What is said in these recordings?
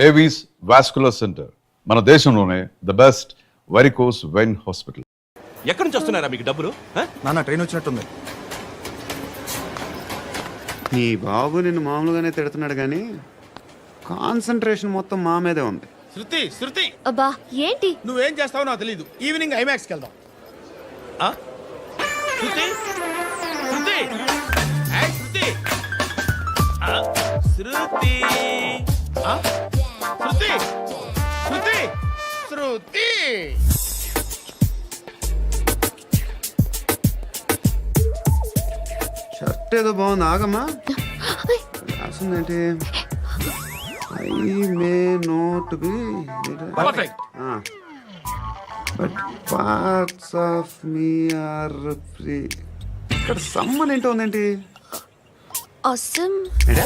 Avis vascular centre మన దేశంలోనే the best varicose vein hospital. ఎక్కడి నుంచి వస్తున్నారా మీకు డబ్బులు? నాన్న ట్రైన్ వచ్చినట్టుంది. నీ బాబు నిన్ను మామూలుగానే తిడుతున్నాడు కానీ కాన్సన్ట్రేషన్ మొత్తం మా మీదే ఉంది. శృతి అబ్బా ఏంటి నువ్వేం చేస్తావో నాకు తెలీదు. ఈవినింగ్ ఐమాక్స్కి వెళ్దాం. శృతి శృతి ఏయ్ శృతి శృతి శృతి శృతి శృతి షర్ట్ ఏదో బాగుంది, ఆగమ్మా. రాసిందేంటి? I may not be perfect. But parts of me are free. ఇక్కడ సమ్మన్ ఏంటో ఉందేంటి? అసమ్ ఏంటే?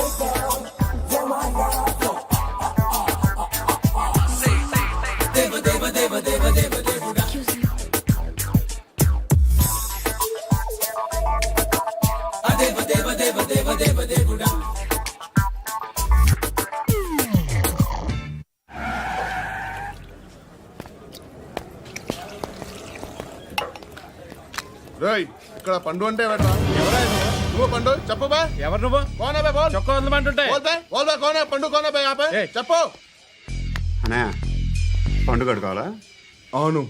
రేయ్, ఇక్కడ పండు అంటే ఎవరా? నువ్వు పండు చెప్పు బా. ఎవరు నువ్వు? కోనా బే బోల్. చొక్కా వదలమంటుంటే బోల్ బే బోల్ బే కోనా పండు కోనా బే ఆపే చెప్పు. అనే పండుగ కావాలా? అవును.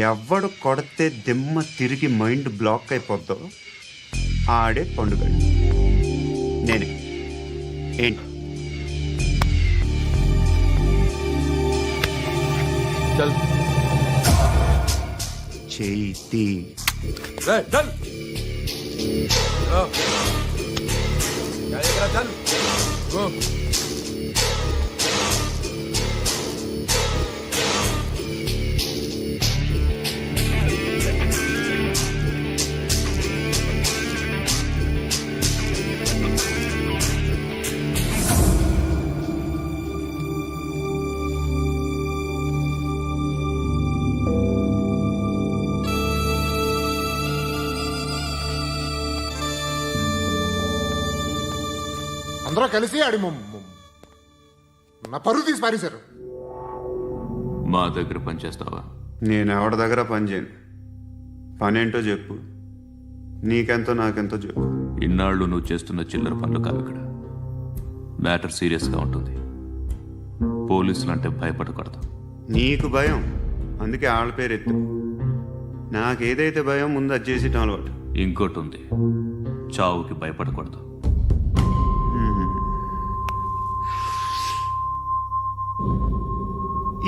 ఎవడు కొడితే దిమ్మ తిరిగి మైండ్ బ్లాక్ అయిపోద్దో ఆడే పండుగ. నేనే. ఏంటి? చల్ చేతి రేయ్ చల్. చల్ గో. అందరూ కలిసి ఆడి నా పరువు తీసి పారేశారు. మా దగ్గర పనిచేస్తావా? నేను ఎవరి దగ్గర పని చేయను. పని ఏంటో చెప్పు. నీకెంతో నాకెంతో చెప్పు. ఇన్నాళ్ళు నువ్వు చేస్తున్న చిల్లర పనులు కావు ఇక్కడ. మ్యాటర్ సీరియస్గా ఉంటుంది. పోలీసులు అంటే భయపడకూడదు. నీకు భయం, అందుకే ఆళ్ళ పేరు ఎత్తు. నాకేదైతే భయం ముందు అది చేసేటం అలవాటు. ఇంకోటి ఉంది, చావుకి భయపడకూడదు.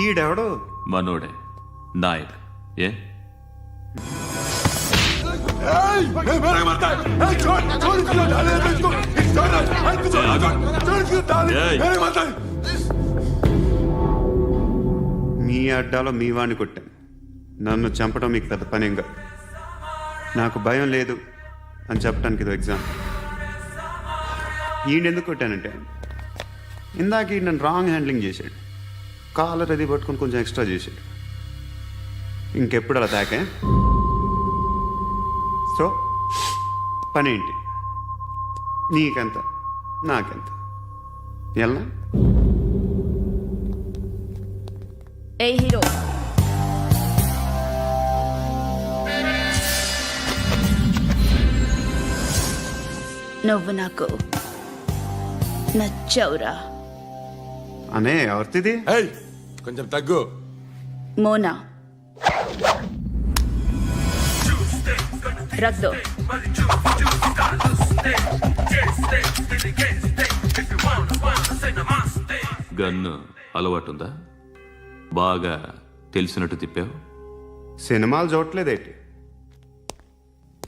ఈడెవడో మనోడే నాయక్. ఏ మీ అడ్డాలో మీ వాణ్ణి కొట్టాను. నన్ను చంపడం మీకు పెద్ద పనేంగా. నాకు భయం లేదు అని చెప్పడానికి ఇది ఎగ్జామ్. ఈయనెందుకు కొట్టానంటే ఇందాక ఈ నన్ను రాంగ్ హ్యాండ్లింగ్ చేశాడు. కాలర్ అది పట్టుకొని కొంచెం ఎక్స్ట్రా చేశాడు. ఇంకెప్పుడు అలా తాకే. సో పని ఏంటి? నీకెంత నాకెంత ఎలా? ఏ హీరో నువ్వు నాకు నచ్చవురా. అనే ఎవరిది? ఏయ్ కొంచెం తగ్గు. మోనా రక్ దో. గన్ను అలవాటుందా? బాగా తెలిసినట్టు తిప్పావు. సినిమాలు చూడట్లేదేంటి?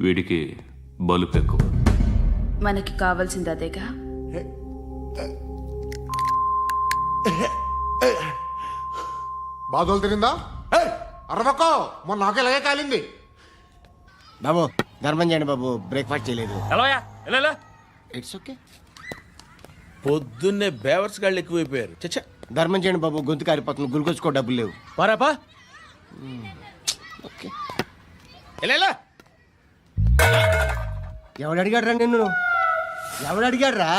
వీడికి బలుపు ఎక్కువ. మనకి కావాల్సింది అదేగా. బాధలు తిరిందా? అరవకో, మొన్న నాకు ఇలాగే కాలింది. బాబు ధర్మం చేయండి బాబు, బ్రేక్ఫాస్ట్ చేయలేదు. ఎలా ఇట్స్ ఓకే. పొద్దున్నే బేవర్స్ గాళ్ళు ఎక్కువైపోయారు. చచ్చా ధర్మం చేయండి బాబు, గొంతు కారిపోతుంది. గురికొచ్చుకో డబ్బులు లేవు. పారాపా. ఓకే. ఎలా ఎవడు అడిగాడు రా నిన్ను? ఎవడు అడిగాడు రా?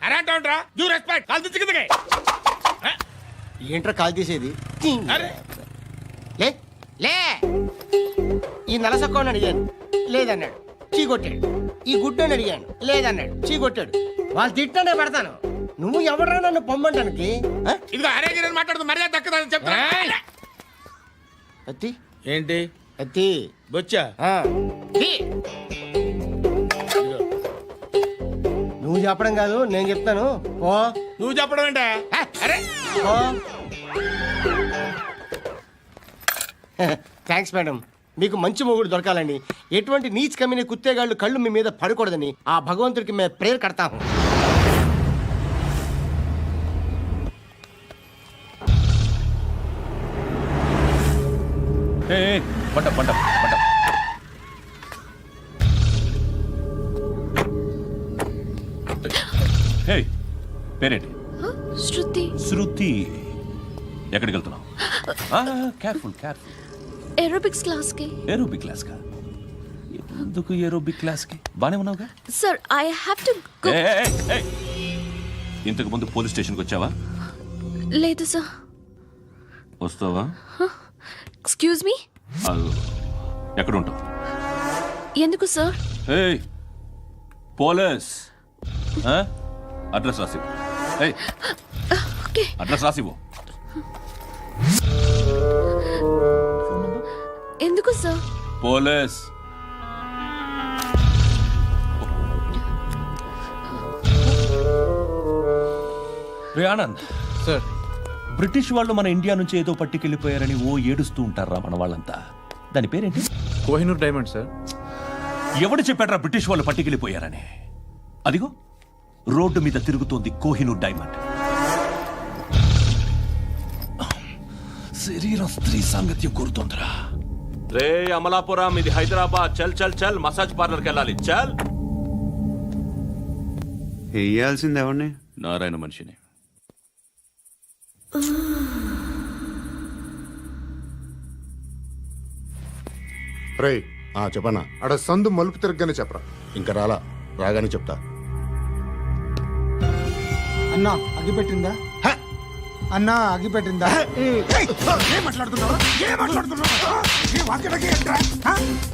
అరే అంటావుంట్రా యూ రెస్పెక్ట్ కాల్ తెచ్చి కిందకి ఏంట్రా కాల్ తీసేది? అరే లే లే. ఈ నలసక్కని అడిగాను, లేదన్నాడు, చీ కొట్టాడు. ఈ గుడ్డని అడిగాను, లేదన్నాడు, చీ కొట్టాడు. వాళ్ళు తిట్టానే పెడతాను. నువ్వు ఎవడరా నన్ను పొమ్మంటానికి? ఆ? ఇదిగో అరే గిరని మాట్లాడుతూ మర్యాద దక్కదని చెప్తా అత్తి ఏంటి అత్తి బొచ్చా ఆ. తీ. నువ్వు చెప్పడం కాదు, నేను చెప్తాను. ఓ నువ్వు చెప్పడం ఏంటే అరే ఓ. Thanks madam. మీకు మంచి మొగుడు దొరకాలని, ఎటువంటి నీచ్ కమ్మిన కుత్తేగాళ్ళు కళ్ళు మీ మీద పడకూడదని ఆ భగవంతుడికి మేము ప్రేయర్ కడతాము. పంట పంట పంట హే పేరేంటి? శృతి. శృతి. ఎక్కడికి వెళ్తున్నావు? Careful careful. ఏరోబిక్స్ క్లాస్ కి. ఏరోబిక్ క్లాస్ కా? ఎందుకు ఏరోబిక్ క్లాస్ కి? బానే ఉన్నావుగా? Sir I have to go. ఇంతకు ముందు పోలీస్ స్టేషన్కి వచ్చావా? లేదు సార్. వస్తావా? Excuse me. ఎక్కడ ఉంటావు? ఎందుకు సార్? ఏయ్ పోలీస్ అడ్రస్ రాసివ్వు. ఏయ్ ఓకే. అడ్రస్ రాసివ్వు. ఎందుకు సార్? పోలీస్. రే ఆనంద్ సార్ బ్రిటిష్ వాళ్ళు మన ఇండియా నుంచి ఏదో పట్టుకెళ్ళిపోయారని ఓ ఏడుస్తూ ఉంటారా మన వాళ్ళంతా. దాని పేరేంటి? Kohinoor diamond sir. ఎవడు చెప్పాడ్రా బ్రిటిష్ వాళ్ళు పట్టుకెళ్ళిపోయారని? అదిగో రోడ్డు మీద తిరుగుతోంది కోహినూర్ డైమండ్. శరీరం స్త్రీ సాంగత్యం కోరుతోందిరా. రే అమలాపురం, ఇది హైదరాబాద్. చల్ చల్ చల్, మసాజ్ పార్లర్కి వెళ్ళాలి. చల్. వేయాల్సింది ఎవరిని? నారాయణ మనిషిని. రే చెప్పనా అడ సందు మలుపు తిరగగానే చెప్పరా. ఇంకా రాగానే చెప్తా. అన్నా అగిపెట్టిందా? అన్నా అగిపెట్టిందా? ఏం మాట్లాడుతున్నావు?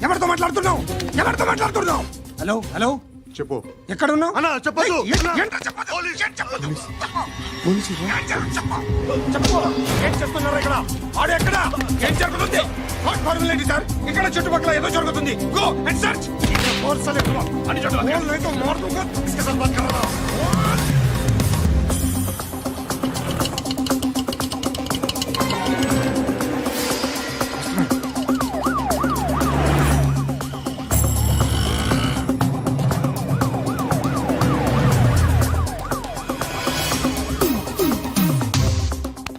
ఎవరితో మాట్లాడుతున్నావు? ఎవరితో మాట్లాడుతున్నావు? హలో హలో చెప్పు. ఎక్కడ ఉన్నావు? అన్నా చెప్పదు. ఏం చేస్తున్నారు ఇక్కడ? ఆడు ఎక్కడ? ఏం జరుగుతుంది? ఏంటి సార్? ఇక్కడ చుట్టుపక్కల ఏదో జరుగుతుంది. Go and search.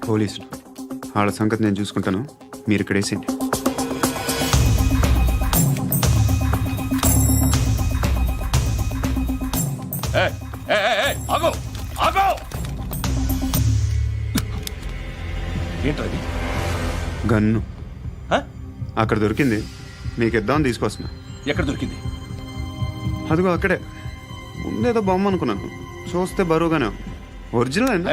పోలీసులు వాళ్ళ సంగతి నేను చూసుకుంటాను. మీరు ఇక్కడ వేసేయండి. ఏంటది? గన్ను అక్కడ దొరికింది, మీకు ఇద్దామని తీసుకొస్తున్నా. ఎక్కడ దొరికింది? అదిగో అక్కడే. ముందేదో బొమ్మ అనుకున్నాను, చూస్తే బరువుగానే ఉంది. ఒరిజినల్ అండి.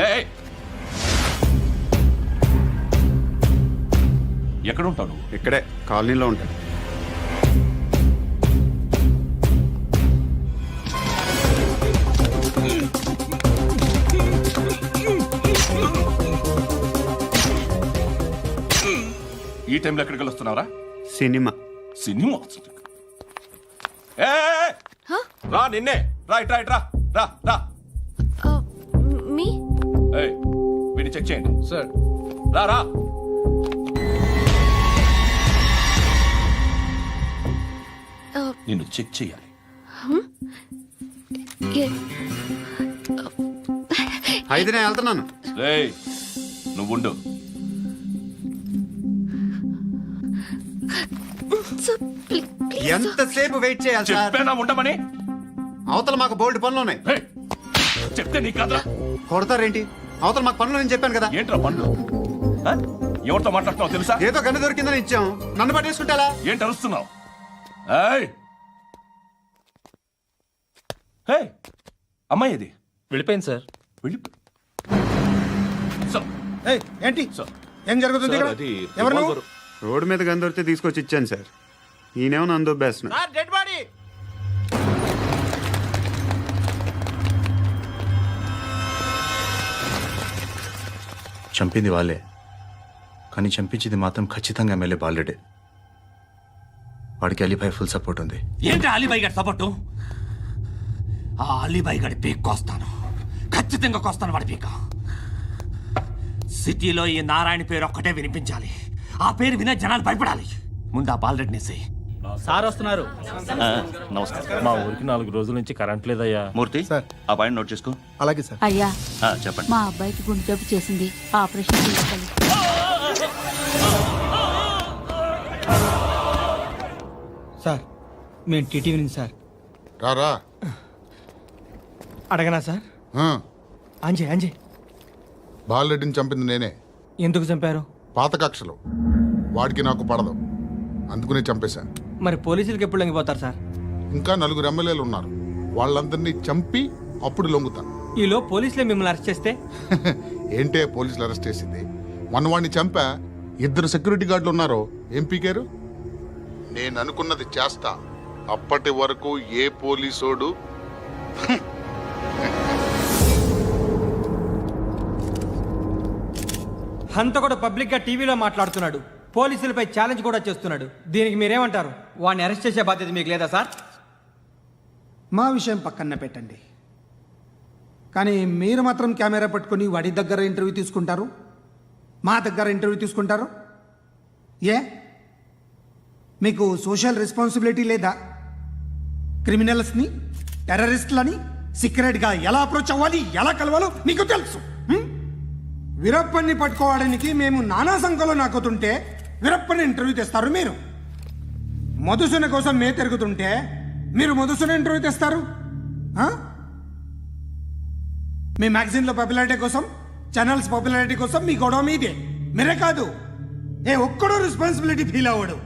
ఎక్కడ ఉంటావు నువ్వు? ఇక్కడే కాలనీలో ఉంటాడు. ఈ టైంలో ఎక్కడికి వస్తున్నావురా? సినిమా. సినిమా రా. నిన్నే రా. ఇట్రా ఇట్రా. రా రా. మీ వీడిని చెక్ చేయండి సార్. రా రా. నిన్ను చెక్ చేయాలి. అయితే నేను వెళ్తున్నాను. రేయ్ నువ్వుండు. ఎంతసేపు వెయిట్ చేయాలి సార్? చెప్పేనా ఉండమని? అవతల మాకు బోల్డ్ పనులు ఉన్నాయి. రేయ్, చెప్తే నీకు కాదురా. కొడతారేంటి? అవతల మాకు పనులు నేను చెప్పాను కదా. ఏంట్రా పండ్లు? ఎవరితో మాట్లాడుతున్నావు తెలుసా? ఏదో గన్ను దొరికిందని ఇచ్చాం, నన్ను పట్టేసుకుంటా. ఏంటి అరుస్తున్నావు? ఏయ్ అమ్మాయి ఇది వెళ్ళిపోయింది సార్. వెళ్ళి ఏంటి ఏం జరుగుతుంది ఇక్కడ? ఎవరు నువ్వు? రోడ్డు మీద గన్ దొరికితే తీసుకొచ్చి ఇచ్చాను సార్. ఈయనేమో నన్ను దొబ్బేస్తున్నా. Sir dead body. చంపింది వాళ్ళే, కానీ చంపించింది మాత్రం ఖచ్చితంగా ఎమ్మెల్యే బాలుడే. వాడికి అలీభాయ్ ఫుల్ సపోర్ట్ ఉంది. ఏంటి అలీబాయి గారి సపోర్టు? ఆ అలీబాయి గారి పీక్ కోస్తాను, ఖచ్చితంగా కోస్తాను వాడి పీక. సిటీలో ఈ నారాయణ పేరు ఒక్కటే వినిపించాలి. ఆ పేరు వినే జనాలు భయపడాలి. ముందు ఆ బాలరెడ్డిని వేసేయ్. సార్ వస్తున్నారు. నమస్కారం. మా ఊరికి 4 రోజుల నుంచి కరెంట్ లేదయ్యా. మూర్తి, ఆ పాయింట్ నోట్ చేసుకో. అలాగే సార్. అయ్యా, చెప్పండి. మా అబ్బాయికి గుండె జబ్బు చేసింది, ఆపరేషన్ చేయాలి. సార్ మేము టీటీవీ నుంచి సార్. రారా. అడగనా సార్? అంజయ్ బాలరెడ్డిని చంపింది నేనే. ఎందుకు చంపారు? పాత కక్షలు. వాడికి నాకు పడదు, అందుకునే చంపేశా. మరి పోలీసులకు ఎప్పుడు లొంగిపోతారు సార్? ఇంకా 4 ఎమ్మెల్యేలు ఉన్నారు, వాళ్ళందరినీ చంపి అప్పుడు లొంగుతాను. ఈలో పోలీసులే మిమ్మల్ని అరెస్ట్ చేస్తే? ఏంటే పోలీసులు అరెస్ట్ చేసింది? మన వాడిని చంపా, 2 సెక్యూరిటీ గార్డులు ఉన్నారు, ఏం పీకారు? నేను అనుకున్నది చేస్తా. అప్పటి వరకు ఏ పోలీసోడు హంతకుడు పబ్లిక్ గా టీవీలో మాట్లాడుతున్నాడు, పోలీసులపై ఛాలెంజ్ కూడా చేస్తున్నాడు. దీనికి మీరేమంటారు? వాడిని అరెస్ట్ చేసే బాధ్యత మీకు లేదా సార్? మా విషయం పక్కన పెట్టండి, కానీ మీరు మాత్రం కెమెరా పట్టుకొని వాడి దగ్గర ఇంటర్వ్యూ తీసుకుంటారు, మా దగ్గర ఇంటర్వ్యూ తీసుకుంటారు. ఏ మీకు సోషల్ రెస్పాన్సిబిలిటీ లేదా? క్రిమినల్స్ని, టెర్రరిస్టులని సీక్రెట్గా ఎలా అప్రోచ్ అవ్వాలి, ఎలా కలవాలో మీకు తెలుసు. వీరప్పన్ని పట్టుకోవడానికి మేము నానా సంఖ్యలో నాకుతుంటే వీరప్పని ఇంటర్వ్యూ తెస్తారు మీరు. మధుసూన కోసం మే తిరుగుతుంటే మీరు మధుసూన ఇంటర్వ్యూ తెస్తారు. మీ మ్యాగజైన్లో పాపులారిటీ కోసం, ఛానల్స్ పాపులారిటీ కోసం మీ గొడవ మీదే. మీరే కాదు, ఏ ఒక్కడో రెస్పాన్సిబిలిటీ ఫీల్ అవ్వడు.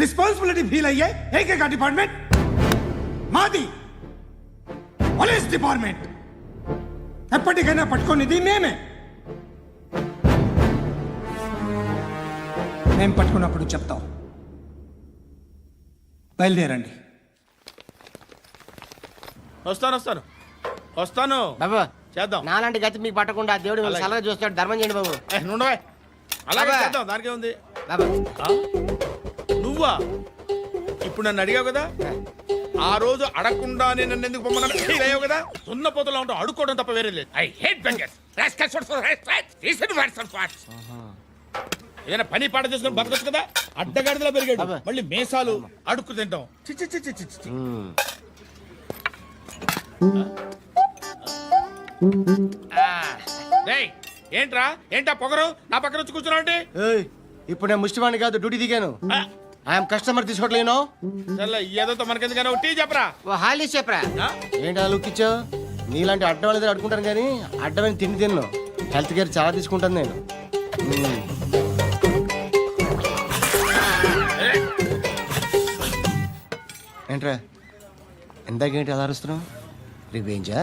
రెస్పాన్సిబిలిటీ ఫీల్ అయ్యే ఏకైక డిపార్ట్మెంట్ మాది, పోలీస్ డిపార్ట్మెంట్. ఎప్పటికైనా పట్టుకునేది మేమే. మేము పట్టుకున్నప్పుడు చెప్తాం. బయలుదేరండి. వస్తాను. బాబా చేద్దాం. నాలాంటి గతి మీకు పట్టకుండా దేవుడు మిమ్మల్ని సలహా చూస్తాడు. ధర్మం చేయండి బాబు. నుండవే. అలాగే బాబా. చేద్దాం, దానికే ఉంది. బాబా నువ్వా ఇప్పుడు నన్ను అడిగావు కదా, ఆ రోజు అడగకుండానే నన్ను ఎందుకు పొమ్మన్నాను ఫీల్ అయ్యావు కదా. సున్న పోతలో ఉంటావు, అడుక్కోవడం తప్ప వేరే లేదు. I hate bangers. ఏదైనా పని పాట చేసుకుని బతకొచ్చు కదా. అడ్డగాడిదలా పెరిగాడు, మళ్ళీ మేసాలు అడుక్కు తింటాం. చి చి చి చి చి చి. రేయ్, ఏంట్రా ఏంటా పొగరు నా పక్కన వచ్చి కూర్చున్నావు అంటే? ఇప్పుడు నేను ముష్టివాణి కాదు, డ్యూటీ దిగాను. ఐఎమ్ కస్టమర్ తీసుకోవట్లేను. ఏదో మనకెందుకైనా టీ చెప్పరా. హాలీ చెప్పరా. ఏంటి అలా లుక్ ఇచ్చావు? నీలాంటి అడ్డం వాళ్ళ దగ్గర అడుకుంటాను, కానీ అడ్డమైన తిండి తిన్ను. హెల్త్ కేర్ చాలా తీసుకుంటాను నేను. ఏంట్రా ఎందాకేంటి అలా అరుస్తున్నావు? రివేంజా?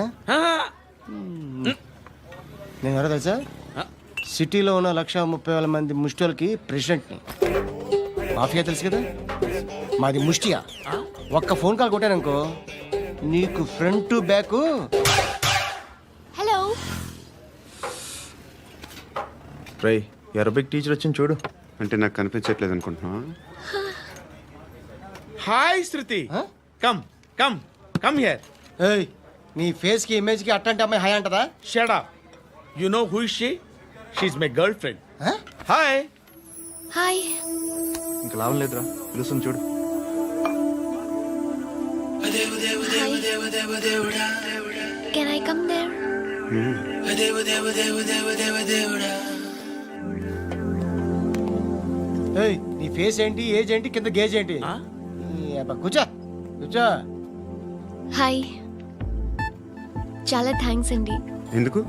నేను ఎవరో తెలుసా? సిటీలో ఉన్న 130,000 మంది ముష్టిలకి ప్రెసిడెంట్ని. మాఫియా తెలుసు కదా, మాది ముష్టియా. ఒక్క ఫోన్ కాల్ కొట్టాననుకో, నీకు ఫ్రంట్ టు బ్యాక్. హలో. రై, అరబిక్ టీచర్ వచ్చింది చూడు. అంటే నాకు కనిపించట్లేదు అనుకుంటున్నా. Hi Shruti, come come come here. ఏయ్, నీ ఫేస్ కి ఇమేజ్ కి అట్టంటే అమ్మాయి హాయ్ అంటదా? Shut up. You know who is she? She is my girlfriend. Hi. Hi. ఇంకా లాభం లేదురా, పిలుస్తుంది చూడు. Can I come there? ఏయ్, నీ ఫేస్ ఏంటి, ఏజ్ ఏంటి, కింద గేజ్ ఏంటి? కూర్చో కూర్చో. హాయ్. చాలా థ్యాంక్స్ అండి. ఎందుకు?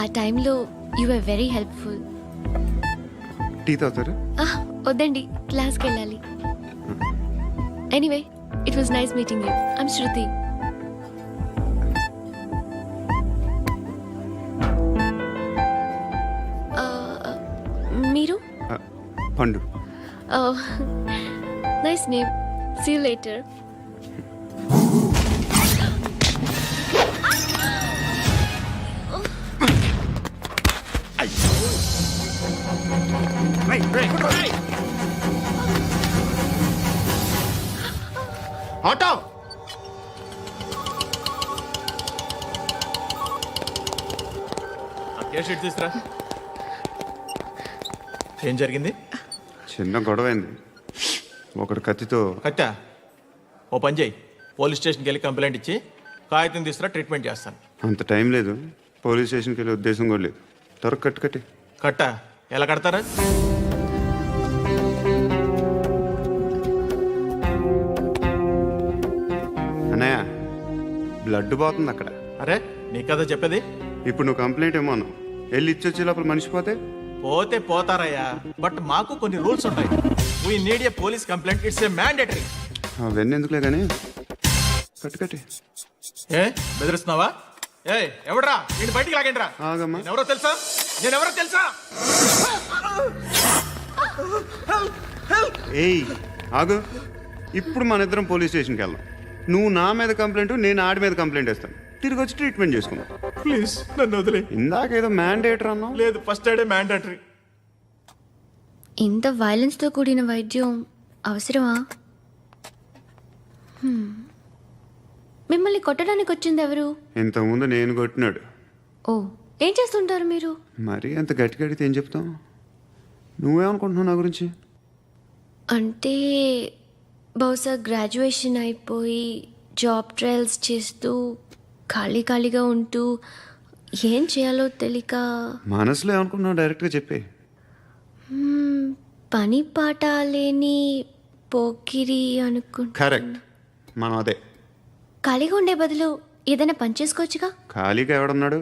ఆ టైంలో you are very helpful. Tea తాగుతారా? వద్దండి, క్లాస్కి వెళ్ళాలి. Anyway, it was nice meeting you. I'm Shruti. Pandu. Nice name. See you later. Auto seat తీసురా. ఏం జరిగింది? చిన్న గొడవ అయింది. ఒకడు కత్తితో. కట్టా ఓ పని చేయి, పోలీస్ స్టేషన్కి వెళ్ళి కంప్లైంట్ ఇచ్చి కాగితం తీసుకురా, ట్రీట్మెంట్ చేస్తాను. అంత టైం లేదు, పోలీస్ స్టేషన్కి వెళ్ళే ఉద్దేశం కూడా లేదు. త్వరగా కట్టి. కట్టా ఎలా కడతారా? అన్నయ్య బ్లడ్ పోతుంది అక్కడ. అరే నీ కదా చెప్పేది. ఇప్పుడు నువ్వు కంప్లైంట్ ఏమో అన్నావు, వెళ్ళి ఇచ్చొచ్చే లోపల మనిషి పోతే పోతే పోతారయ్యా, బట్ మాకు కొన్ని రూల్స్ ఉంటాయి. We need a police complaint, it's a mandatory. అవన్నీ ఎందుకులే కానీ కట్టి. ఏ బెదిరిస్తున్నావా? ఏ ఎవడ్రా నేను బయటికి లాగండి రా. ఆగమ్మా. ఎవరో తెలుసా? నేనెవరో తెలుసా? ఏయ్ ఆగు. ఇప్పుడు మన ఇద్దరం పోలీస్ స్టేషన్కి వెళ్దాం. నువ్వు నా మీద కంప్లైంట్, నేను ఆడి మీద కంప్లైంట్ వేస్తాను. తిరిగి వచ్చి ట్రీట్మెంట్ చేసుకుందాం. ప్లీజ్ నన్ను వదిలే. ఇందాకేదో మ్యాండేటర్ అన్నావు. లేదు, ఫస్ట్ ఎయిడే మ్యాండేటరీ. ఇంత వైలెన్స్తో కూడిన వైద్యం అవసరమా? మిమ్మల్ని కొట్టడానికి వచ్చింది ఎవరు? ఇంతకుముందు నేను కొట్టినాడు. ఓ, ఏం చేస్తుంటారు మీరు? మరీ అంత గట్టిగా అడిగితే ఏం చెప్తాం? నువ్వేమనుకుంటున్నావు నా గురించి? అంటే బహుశా గ్రాడ్యుయేషన్ అయిపోయి జాబ్ ట్రయల్స్ చేస్తూ ఖాళీగా ఉంటూ ఏం చేయాలో తెలియక. మనసులో ఏమనుకుంటున్నావు డైరెక్ట్గా చెప్పే. పని పాట లేని పోకిరి అనుకుంటా. కరెక్ట్, మనం అదే. ఖాళీగా ఉండే బదులు ఏదైనా పని చేసుకోవచ్చుగా. ఖాళీగా ఎవడన్నాడు?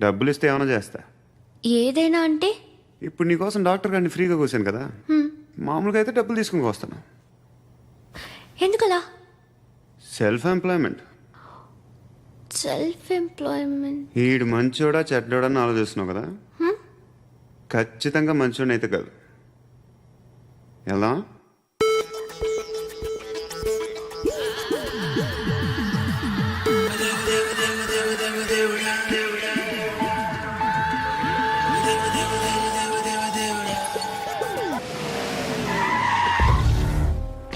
డబ్బులు ఇస్తే ఏమైనా చేస్తా. ఏదైనా అంటే? ఇప్పుడు నీకోసం డాక్టర్ గారిని ఫ్రీగా కూర్చాను కదా, మామూలుగా అయితే డబ్బులు తీసుకుని వస్తాను. ఎందుకలా? Self employment. Self employment. ఈడు మంచోడా చెడ్డోడా అని ఆలోచిస్తున్నావు కదా, ఖచ్చితంగా మంచోడని అయితే కాదు. ఎలా?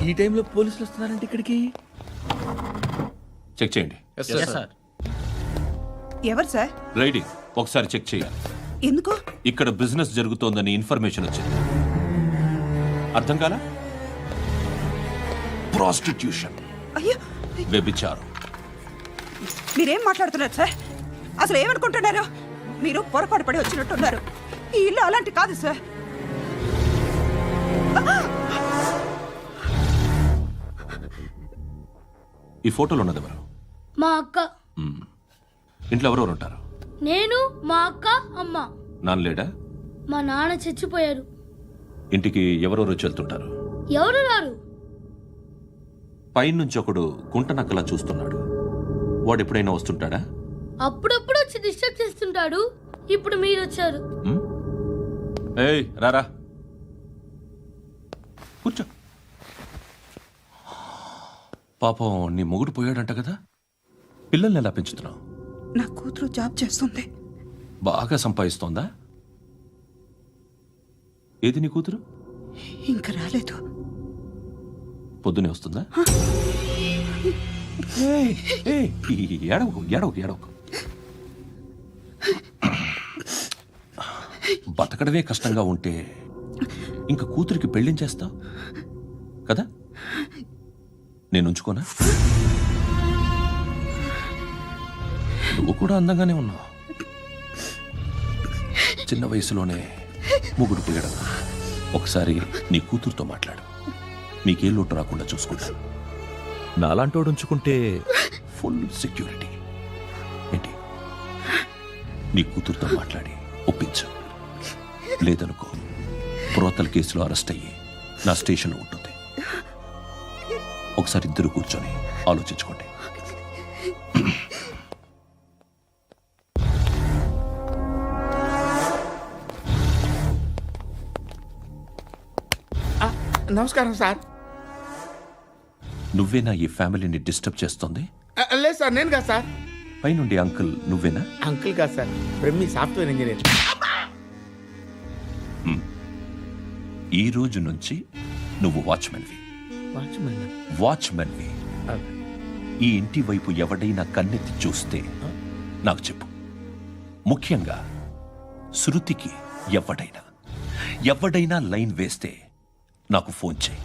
ఈ టైంలో పోలీసులు వస్తున్నారంటే ఇక్కడికి. చెక్ చేయండి. ఎవరు సార్? రైడింగ్ ఒకసారి చెక్ చేయాలి. ఎందుకు? ఇక్కడ బిజినెస్ జరుగుతోందని ఇన్ఫర్మేషన్ వచ్చింది. అర్థం కాలా? ప్రాస్టిట్యూషన్, అయ్యో, వ్యభిచారం. మీరేం మాట్లాడుతున్నారు సార్? అసలు ఏమనుకుంటున్నారు? మీరు పొరపాటు పడి వచ్చినట్టున్నారు. ఈ ఇల్లు అలాంటి కాదు సార్. ఈ ఫోటోలో ఉన్నది ఎవరు? మా అక్క. ఇంట్లో ఎవరెవరు ఉంటారు? నేను, మా అక్క, అమ్మ. నాన్న లేడా? మా నాన్న చచ్చిపోయారు. ఇంటికి ఎవరెవరు వచ్చి వెళ్తుంటారు? ఎవరు రారు. పైనుంచి ఒకడు గుంట నక్కలా చూస్తున్నాడు. వాడు ఎప్పుడైనా వస్తుంటాడా? అప్పుడప్పుడు వచ్చి డిస్టర్బ్ చేస్తుంటాడు. ఇప్పుడు మీరు వచ్చారు. ఏయ్ రారా, కూర్చో. పాపం నీ మొగుడు పోయాడంట కదా, పిల్లల్ని ఎలా పెంచుతున్నావు? నా కూతురు జాబ్ చేస్తుంది. బాగా సంపాదిస్తోందా? ఏది నీ కూతురు? ఇంకా రాలేదు. పొద్దునే వస్తుందా? ఏడవకు. బతకడమే కష్టంగా ఉంటే ఇంకా కూతురికి పెళ్ళించేస్తావు కదా? నేను ఉంచుకోనా? నువ్వు కూడా అందంగానే ఉన్నావు. చిన్న వయసులోనే ముగ్గురు పోయడం. ఒకసారి నీ కూతురుతో మాట్లాడు, నీకే లోటు రాకుండా చూసుకుంటాను. నాలాంటోడు ఉంచుకుంటే ఫుల్ సెక్యూరిటీ. ఏంటి? నీ కూతురుతో మాట్లాడి ఒప్పించు. లేదనుకో, బ్రోతల్ కేసులో అరెస్ట్ అయ్యి నా స్టేషన్లో ఉంటుంది. ఒకసారి ఇద్దరు కూర్చొని ఆలోచించుకోండి. నమస్కారం సార్. నువ్వేనా ఈ ఫ్యామిలీని డిస్టర్బ్ చేస్తుంది? లేదు సార్, నేను కాదు సార్. పైనుండి అంకుల్ నువ్వేనా? అంకుల్ కాదు సార్, బ్రహ్మి సాఫ్ట్వేర్ ఇంజనీర్. ఈ రోజు నుంచి నువ్వు వాచ్మెన్వి. వాచ్మెన్వి. ఈ ఇంటి వైపు ఎవడైనా కన్నెత్తి చూస్తే నాకు చెప్పు. ముఖ్యంగా శృతికి ఎవడైనా లైన్ వేస్తే నాకు ఫోన్ చేయి.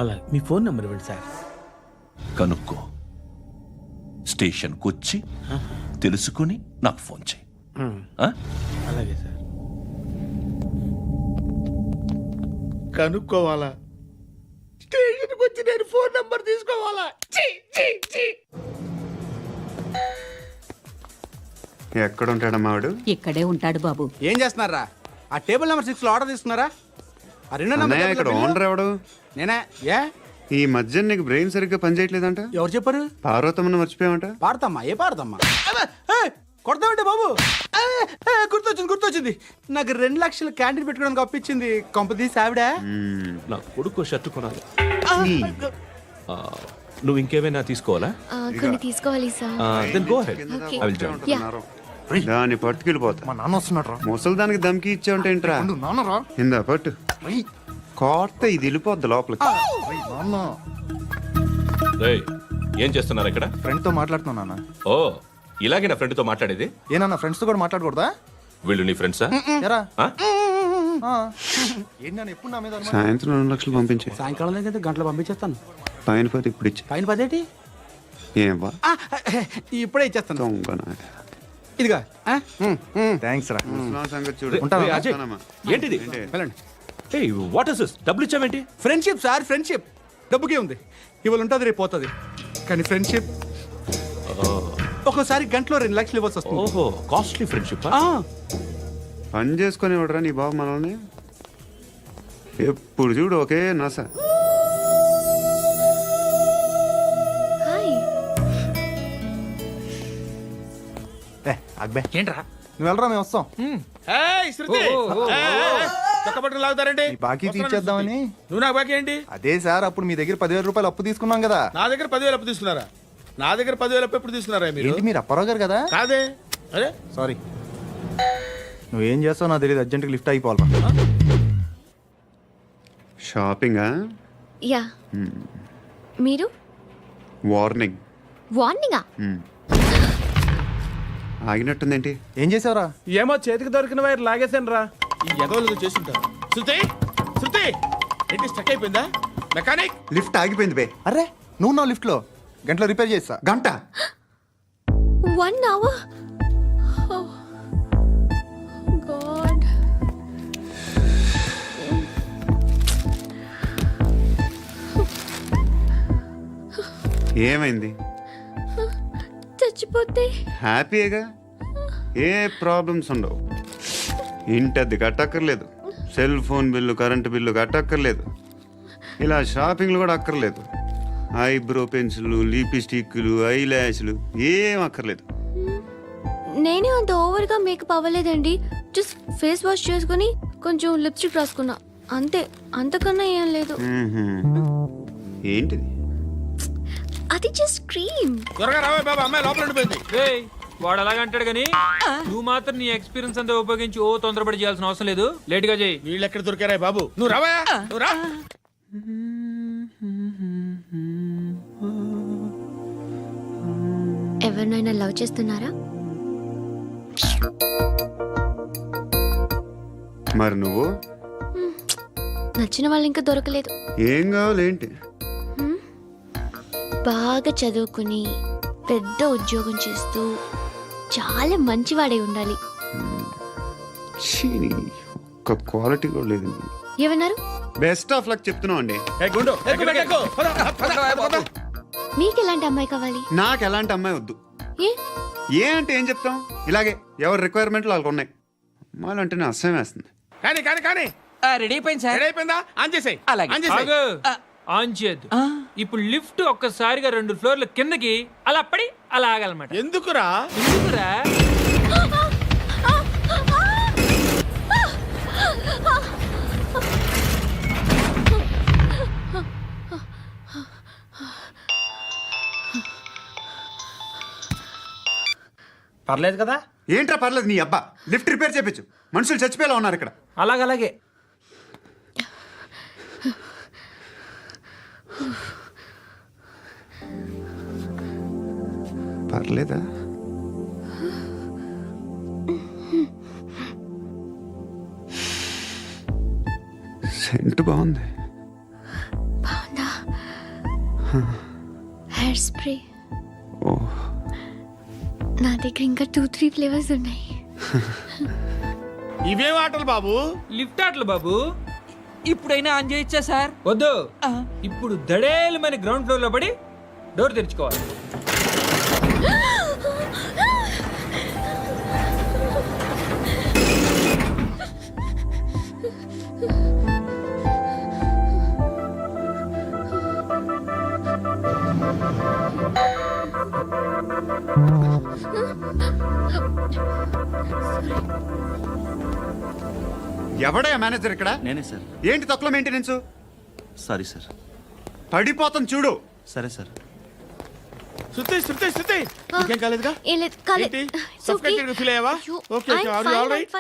అలా మీ ఫోన్ నెంబర్ ఇవ్వండి సార్. కనుక్కో, స్టేషన్కి వచ్చి తెలుసుకుని నాకు ఫోన్ చేయి. ఆ? అలాగే సార్. కనుక్కోవాలా? స్టేషన్కి వచ్చి నేను ఫోన్ నంబర్ తీసుకోవాలా? ఛీ, ఛీ, ఛీ. ఎక్కడ ఉంటాడమ్మా వాడు? ఇక్కడే ఉంటాడు బాబు. ఏం చేస్తున్నారా? ఆ టేబుల్ నెంబర్ 6 లో ఆర్డర్ తీసుకున్నారా? ఆ రెండో నెంబర్ అన్నయ్య, ఇక్కడ ఓనర్ ఎవడు? నేనే. ఏ ఈ మధ్య నీకు బ్రెయిన్ సరిగ్గా పనిచేయట్లేదంట. ఎవరు చెప్పారు? పార్వతమ్మను మర్చిపోయామంట. పాడతామ్మా? ఏ పాడతామ్మా? కొడతామంటే బాబు. గుర్తొచ్చింది. నాకు 2 లక్షలు క్యాంటీన్ పెట్టుకోవడానికి అప్పించింది కొంపదీసి ఆవిడ. నా కొడుకు షర్ట్ కొనాలి. నువ్వు ఇంకేమైనా తీసుకోవాలా? కొన్ని తీసుకోవాలి sir. Then go ahead. I will join. దాన్ని పట్టుకెళ్ళిపోతా. మా నాన్న వస్తున్నాడు రా. ముసలి దానికి దమ్కి ఇచ్చావుంటేంట్రా? నాన్నరా. ఇందా పట్టు. కోర్త ఇది వెళ్ళిపోద్ది లోపలికి. నాన్న రేయ్, ఏం చేస్తున్నారు ఇక్కడ? ఫ్రెండ్ తో మాట్లాడుతున్నా నాన్న. ఓ, ఇలాగే నా ఫ్రెండ్తో మాట్లాడేది? ఏనన్నా ఫ్రెండ్స్ తో కూడా మాట్లాడకూడదా? వీళ్ళు నీ ఫ్రెండ్సా? ఎరా ఆ? ఏంటి నాన్న ఎప్పుడు నా మీద అనుమానం? సాయంత్రం 2 లక్షలు పంపించే. సాయంకాలం దగ్గర గంటలు పంపించేస్తాను. పైన పోతే ఇప్పుడు ఇచ్చే. పైన 10 ఏంటి? ఏం వా ఇప్పుడే ఇచ్చేస్తాను. దొంగనా. ఇదిగా థ్యాంక్స్ రా. ముసలాం సంగతి చూడు. ఉంటావా? రేయ్, అజయ్, ఉంటానమ్మా. ఏంటిది? వెళ్ళండి. ఏయ్, వాట్ ఇస్ దిస్? డబ్బులు ఇచ్చావేంటి? Friendship sir, friendship. డబ్బుకే ఉంది. ఇవాళ ఉంటుంది, రేపు పోతుంది. కానీ ఫ్రెండ్షిప్ ఒక్కోసారి గంటలో 2 లక్షలు ఇవ్వాల్సి వస్తుంది. ఓహో, కాస్ట్లీ ఫ్రెండ్షిప్. పని చేసుకొని ఇవ్వడరా నీ బాబు మనల్ని? ఎప్పుడు చూడు ఒకే నస. హాయ్. అక్బే ఏంట్రా? నువ్వు వెళ్ళరా, మేము వస్తాం. ఏయ్, శృతి. చక్క పట్టుకుని లాగుతారండి. బాకీ తీర్చేద్దామని. నువ్వు నాకు బాకీ ఏంటి? అదే సార్, అప్పుడు మీ దగ్గర 10,000 రూపాయలు అప్పు తీసుకున్నాం కదా. నా దగ్గర 10,000 అప్పు తీసుకున్నారా? నా దగ్గర 10,000 అప్పు ఎప్పుడు తీసుకున్నారా మీరు? ఏంటి, మీరు అప్పారావు గారు కదా? కాదే. అరే సారీ. నువ్వేం చేస్తావు నాకు తెలియదు, అర్జెంట్గా లిఫ్ట్ అయిపోవాలి. షాపింగా? యా. మీరు? వార్నింగ్. వార్నింగా? ఆగినట్టుందేంటి? ఏం చేసావురా? ఏమో, చేతికి దొరికిన వైర్ లాగేసాను రా. ఈ ఎగవలు చేస్తుంటారు. శృతి, శృతి, ఏంటి స్టక్ అయిపోయిందా? మెకానిక్. లిఫ్ట్ ఆగిపోయింది బే. అరే, నువ్వు నా లిఫ్ట్ లో గంటలో రిపేర్ చేస్తా. గంట? 1 hour? Oh, God. ఏమైంది? చచ్చిపోతే? హ్యాపీగా, ఏ ప్రాబ్లమ్స్ ఉండవు. ఇంటి అద్దె కట్టక్కర్లేదు, cell phone bill, current bill కట్టక్కర్లేదు, ఇలా షాపింగ్లు కూడా అక్కర్లేదు. ఐబ్రో పెన్సిల్లు, లిప్స్టిక్లు, ఐ ల్యాష్లు ఏం అక్కర్లేదు. నేనే అంత ఓవర్గా మేకప్ అవ్వలేదండి. జస్ట్ ఫేస్ వాష్ చేసుకుని కొంచెం లిప్స్టిక్ రాసుకున్నా అంతే. అంతకన్నా ఏం లేదు. ఏంటిది? అది జస్ట్ క్రీమ్. త్వరగా రావే బాబా, అమ్మాయి లోపల ఉండిపోయింది. వాడు అలాగంటాడు కానీ నువ్వు మాత్రం నీ ఎక్స్పీరియన్స్ అంతా ఉపయోగించి తొందరపడి చేయాల్సిన అవసరం లేదు. లేట్ గా చేయి. వీళ్ళు ఎక్కడ దొరికారా బాబు? నువ్వు రావా, నువ్వు రా. ఎవరినైనా లవ్ చేస్తున్నారా? మరి నువ్వు? నచ్చిన వాళ్ళు ఇంకా దొరకలేదు. ఏం కావాలేంటి? బాగా చదువుకుని పెద్ద ఉద్యోగం చేస్తూ చాలా మంచివాడై ఉండాలి. ఒక్క క్వాలిటీ కూడా లేదు. ఏమన్నారు? బెస్ట్ ఆఫ్ లక్ చెప్తున్నావు అండి. మీకు ఎలాంటి అమ్మాయి కావాలి? నాకు ఎలాంటి అమ్మాయి వద్దు. ఏ అంటే ఏం చెప్తాం, ఇలాగే ఎవరి రిక్వైర్మెంట్లు వాళ్ళకు ఉన్నాయి. అమ్మాయిలు అంటేనే అసహ్యం వేస్తుంది. కానీ కానీ కానీ రెడీ అయిపోయింది సార్. రెడీ అయిపోయిందా? ఆన్ చేసేయ్. ఆన్ చేయద్దు. ఇప్పుడు లిఫ్ట్ ఒక్కసారిగా 2 ఫ్లోర్ల కిందకి అలా పడి అలా ఆగాలన్నమాట. ఎందుకురా? ఎందుకురా? పర్లేదు కదా? ఏంట్రా పర్లేదు నీ అబ్బా, లిఫ్ట్ రిపేర్ చేయించు. మనుషులు చచ్చిపోయేలా ఉన్నారు ఇక్కడ. అలాగే పర్లేదా? సెంట్ బాగుంది. బాగుందా? Hair spray. ఓ, నా దగ్గర ఇంకా 2-3 ఫ్లేవర్స్ ఉన్నాయి. ఇవేం ఆటలు బాబు? లిఫ్ట్ ఆటలు బాబు. ఇప్పుడైనా ఆన్ చేయొచ్చా సార్? వద్దు. ఇప్పుడు దడేలమైన గ్రౌండ్ ఫ్లోర్ లో పడి డోర్ తెరుచుకోవాలి. ఎవడయ్యా మేనేజర్ ఇక్కడ? నేనే సార్. ఏంటి తక్కువ మెయింటెనెన్స్? Sorry sir. పడిపోతాం చూడు. సరే సార్. శృతి ఇంకేం కాలేదుగా? ఏం లేదు, కాలేదు. ఏంటి? Suffocated గా feel అయ్యావా? Okay, are you all right?